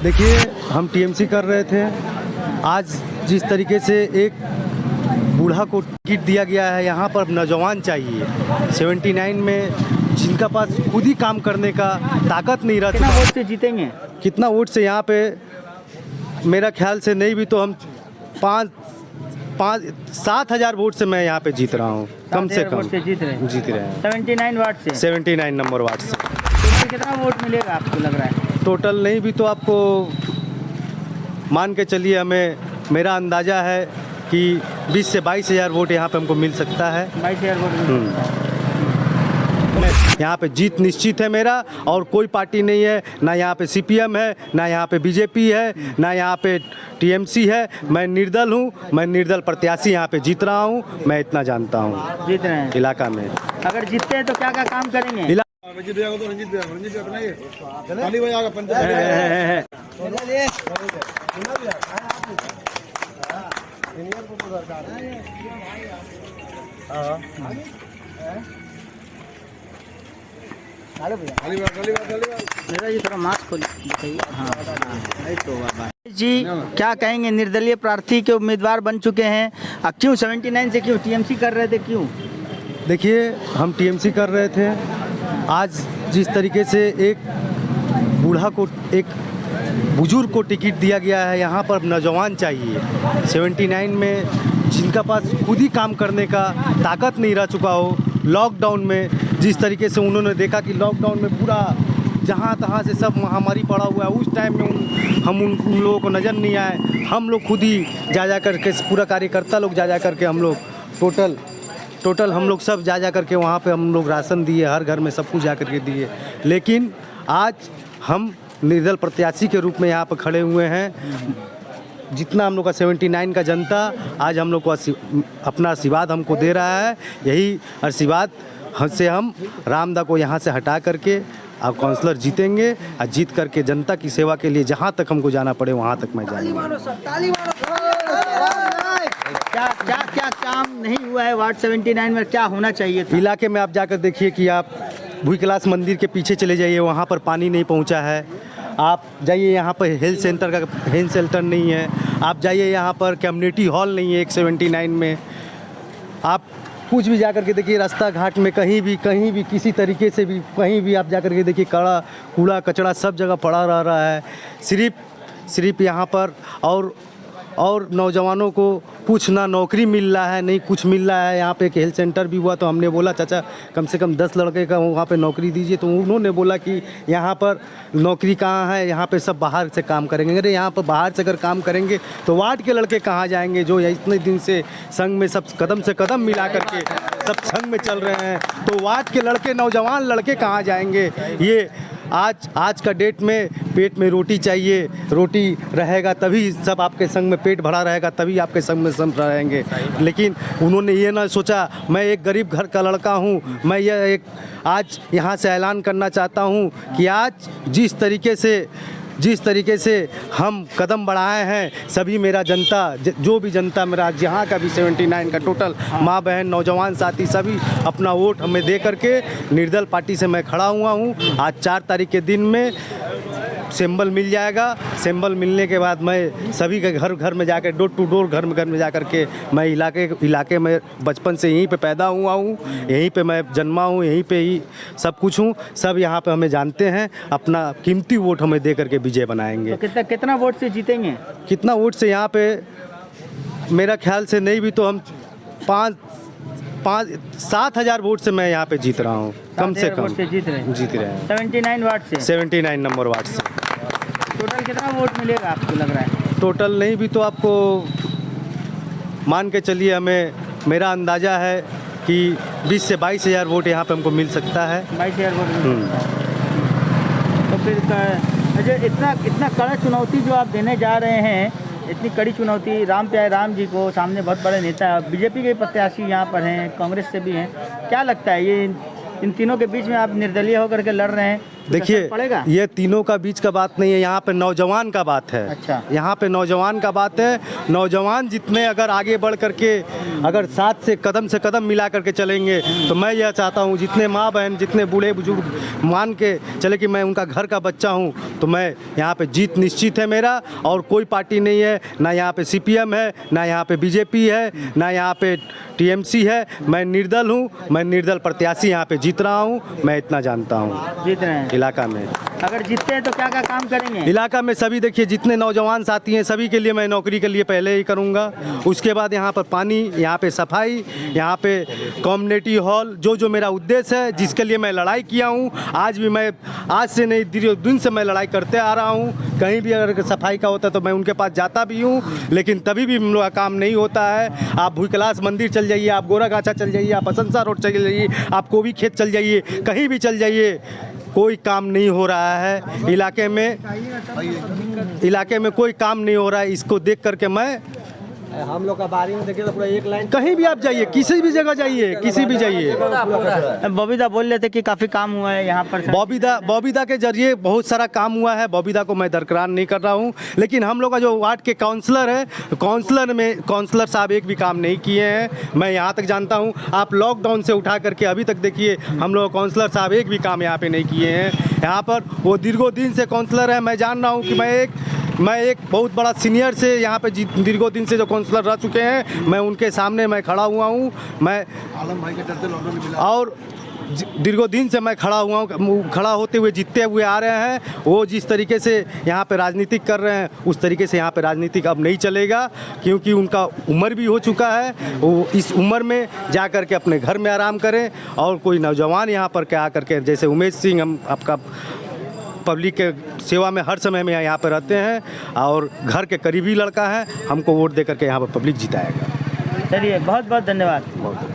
देखिए, हम टीएमसी कर रहे थे। आज जिस तरीके से एक बूढ़ा को टिकट दिया गया है, यहाँ पर नौजवान चाहिए 79 में, जिनका पास खुद ही काम करने का ताकत नहीं रहती। कितना वोट से जीतेंगे? कितना वोट से यहाँ पे, मेरा ख्याल से नहीं भी तो हम 7,000 वोट से मैं यहाँ पे जीत रहा हूँ, कम से कम से जीत रहे हैं 79 वार्ड से। 79 नंबर वार्ड से। तो कितना वोट मिलेगा आपको लग रहा है? टोटल नहीं भी तो आपको मान के चलिए, हमें मेरा अंदाज़ा है कि 20 से 22,000 वोट यहाँ पे हमको मिल सकता है। 22,000 वोट यहाँ पे जीत निश्चित है मेरा, और कोई पार्टी नहीं है, ना यहाँ पे सीपीएम है, ना यहाँ पे बीजेपी है, ना यहाँ पे टीएमसी है। मैं निर्दल हूँ, मैं निर्दल प्रत्याशी यहाँ पे जीत रहा हूँ, मैं इतना जानता हूँ। जीत रहे हैं इलाका में अगर जीतते हैं तो क्या क्या काम करेंगे? जी थोड़ा मास्क खोलिए। हाँ जी, क्या कहेंगे? निर्दलीय प्रार्थी के उम्मीदवार बन चुके हैं, क्यों 79 से क्यों टीएमसी कर रहे थे, क्यों? देखिए, हम टीएमसी कर रहे थे। आज जिस तरीके से एक बूढ़ा को, एक बुजुर्ग को टिकट दिया गया है, यहाँ पर नौजवान चाहिए 79 में, जिनका पास खुद ही काम करने का ताकत नहीं रह चुका हो। लॉकडाउन में जिस तरीके से उन्होंने देखा कि लॉकडाउन में पूरा जहाँ तहाँ से सब महामारी पड़ा हुआ है, उस टाइम में हम उन लोगों को नज़र नहीं आए। हम लोग खुद ही जा करके, पूरा कार्यकर्ता लोग जा करके, हम लोग टोटल हम लोग सब जा करके वहाँ पे हम लोग राशन दिए, हर घर में सब कुछ जा करके दिए। लेकिन आज हम निर्दल प्रत्याशी के रूप में यहाँ पर खड़े हुए हैं। जितना हम लोग का 79 का जनता आज हम लोग को अपना आशीर्वाद हमको दे रहा है, यही आशीर्वाद से हम रामदा को यहाँ से हटा करके अब काउंसलर जीतेंगे, और जीत करके जनता की सेवा के लिए जहाँ तक हमको जाना पड़े वहाँ तक मैं जाऊँगा। क्या काम नहीं हुआ है वार्ड 79 में? क्या होना चाहिए था? इलाके में आप जाकर देखिए कि आप भूई कैलाश मंदिर के पीछे चले जाइए, वहाँ पर पानी नहीं पहुँचा है। आप जाइए, यहाँ पर हेल्थ सेंटर नहीं है। आप जाइए, यहाँ पर कम्युनिटी हॉल नहीं है एक 79 में। आप कुछ भी जा कर के देखिए, रास्ता घाट में कहीं भी किसी तरीके से भी कहीं भी आप जा कर के देखिए, कूड़ा कचड़ा सब जगह पड़ा रह रहा है। सिर्फ यहाँ पर और नौजवानों को कुछ ना नौकरी मिल रहा है, नहीं कुछ मिल रहा है। यहाँ पे एक हेल्थ सेंटर भी हुआ तो हमने बोला चाचा कम से कम 10 लड़के का वहाँ पे नौकरी दीजिए, तो उन्होंने बोला कि यहाँ पर नौकरी कहाँ है, यहाँ पे सब बाहर से काम करेंगे। अरे यहाँ पर बाहर से अगर काम करेंगे तो वार्ड के लड़के कहाँ जाएंगे, जो इतने दिन से संघ में सब कदम से कदम मिला करके सब संघ में चल रहे हैं, तो वार्ड के लड़के, नौजवान लड़के कहाँ जाएंगे? ये आज का डेट में पेट में रोटी चाहिए, रोटी रहेगा तभी सब आपके संग में, पेट भरा रहेगा तभी आपके संग में सब रहेंगे। लेकिन उन्होंने ये ना सोचा, मैं एक गरीब घर का लड़का हूँ, मैं ये आज यहाँ से ऐलान करना चाहता हूँ कि आज जिस तरीके से हम कदम बढ़ाए हैं, सभी मेरा जनता, जो भी जनता मेरा यहाँ का भी 79 का टोटल माँ बहन नौजवान साथी सभी अपना वोट हमें दे करके निर्दल पार्टी से मैं खड़ा हुआ हूँ। आज 4 तारीख के दिन में सिंबल मिल जाएगा। सिंबल मिलने के बाद मैं सभी के घर में जाकर, डोर टू डोर घर में जा कर के, मैं इलाके में बचपन से यहीं पे पैदा हुआ हूँ, यहीं पे मैं जन्मा हूँ, यहीं पे ही सब कुछ हूँ। सब यहाँ पे हमें जानते हैं, अपना कीमती वोट हमें दे करके विजय बनाएंगे। तो कितना वोट से जीतेंगे? कितना वोट से यहाँ पे, मेरा ख्याल से नहीं भी तो हम 7,000 वोट से मैं यहाँ पे जीत रहा हूँ, कम से कम जीत रहे हैं 79 वार्ड से। 79 नंबर वार्ड से। टोटल कितना वोट मिलेगा आपको लग रहा है? टोटल नहीं भी तो आपको मान के चलिए, हमें मेरा अंदाज़ा है कि 20 से 22,000 वोट यहाँ पे हमको मिल सकता है। 22,000 वोट। तो फिर इतना कड़ा चुनौती जो आप देने जा रहे हैं, इतनी कड़ी चुनौती, राम जी को सामने बहुत बड़े नेता, बीजेपी के प्रत्याशी यहाँ पर हैं, कांग्रेस से भी हैं, क्या लगता है ये इन तीनों के बीच में आप निर्दलीय होकर के लड़ रहे हैं, देखिए असर पड़ेगा? ये तीनों का बीच का बात नहीं है, यहाँ पे नौजवान का बात है। अच्छा। यहाँ पे नौजवान का बात है। नौजवान जितने अगर आगे बढ़ करके अगर साथ से कदम मिला करके चलेंगे तो मैं यह चाहता हूँ जितने माँ बहन जितने बूढ़े बुजुर्ग मान के चले कि मैं उनका घर का बच्चा हूँ, तो मैं यहाँ पे जीत निश्चित है मेरा। और कोई पार्टी नहीं है, ना यहाँ पे CPM है, ना यहाँ पे BJP है, ना यहाँ पे TMC है। मैं निर्दल हूँ, मैं निर्दल प्रत्याशी यहाँ पे जीत रहा हूँ, मैं इतना जानता हूँ। जीत रहे हैं। इलाका में अगर जीतते हैं तो क्या क्या काम करेंगे? इलाका में सभी देखिए जितने नौजवान साथी हैं सभी के लिए मैं नौकरी के लिए पहले ही करूंगा। उसके बाद यहाँ पर पानी, यहाँ पे सफाई, यहाँ पे कम्युनिटी हॉल, जो मेरा उद्देश्य है जिसके लिए मैं लड़ाई किया हूँ, आज भी मैं आज से नहीं दिन से मैं लड़ाई करते आ रहा हूँ। कहीं भी अगर सफाई का होता तो मैं उनके पास जाता भी हूँ, लेकिन तभी भी हम लोग का काम नहीं होता है। आप भूई कैलाश मंदिर चल जाइए, आप गोरागाछा चल जाइए, आप असंसा रोड चल जाइए, आप कोबी खेत चल जाइए, कहीं भी चल जाइए, कोई काम नहीं हो रहा है इलाके में कोई काम नहीं हो रहा है। इसको देख करके मैं हम लोग का बारी में देखिए तो पूरा एक लाइन कहीं भी आप जाइए, किसी भी जगह जाइए, किसी भी जाइए। बबीता बोल रहे थे कि काफ़ी काम हुआ है यहाँ पर। बबीता के जरिए बहुत सारा काम हुआ है। बबीता को मैं दरकरार नहीं कर रहा हूँ, लेकिन हम लोग का जो वार्ड के काउंसलर है, काउंसलर साहब एक भी काम नहीं किए हैं, मैं यहाँ तक जानता हूँ। आप लॉकडाउन से उठा करके अभी तक देखिए, हम लोग काउंसलर साहब एक भी काम यहाँ पे नहीं किए हैं। यहाँ पर वो दीर्घों दिन से काउंसलर है। मैं जान रहा हूँ कि मैं एक बहुत बड़ा सीनियर से यहाँ पे दीर्घों दिन से जो काउंसलर रह चुके हैं, मैं उनके सामने मैं खड़ा हुआ हूँ। मैं आलम भाई के डरते लॉकडाउन मिला और दीर्घों दिन से मैं खड़ा हुआ हूँ, खड़ा होते हुए जीतते हुए आ रहे हैं। वो जिस तरीके से यहाँ पे राजनीतिक कर रहे हैं, उस तरीके से यहाँ पे राजनीतिक अब नहीं चलेगा, क्योंकि उनका उम्र भी हो चुका है। वो इस उम्र में जा कर के अपने घर में आराम करें। और कोई नौजवान यहाँ पर क्या करके, जैसे उमेश सिंह, हम आपका पब्लिक के सेवा में हर समय में यहाँ पर रहते हैं और घर के करीबी लड़का है, हमको वोट दे करके यहाँ पर पब्लिक जिताएगा। चलिए, बहुत बहुत धन्यवाद। बहुत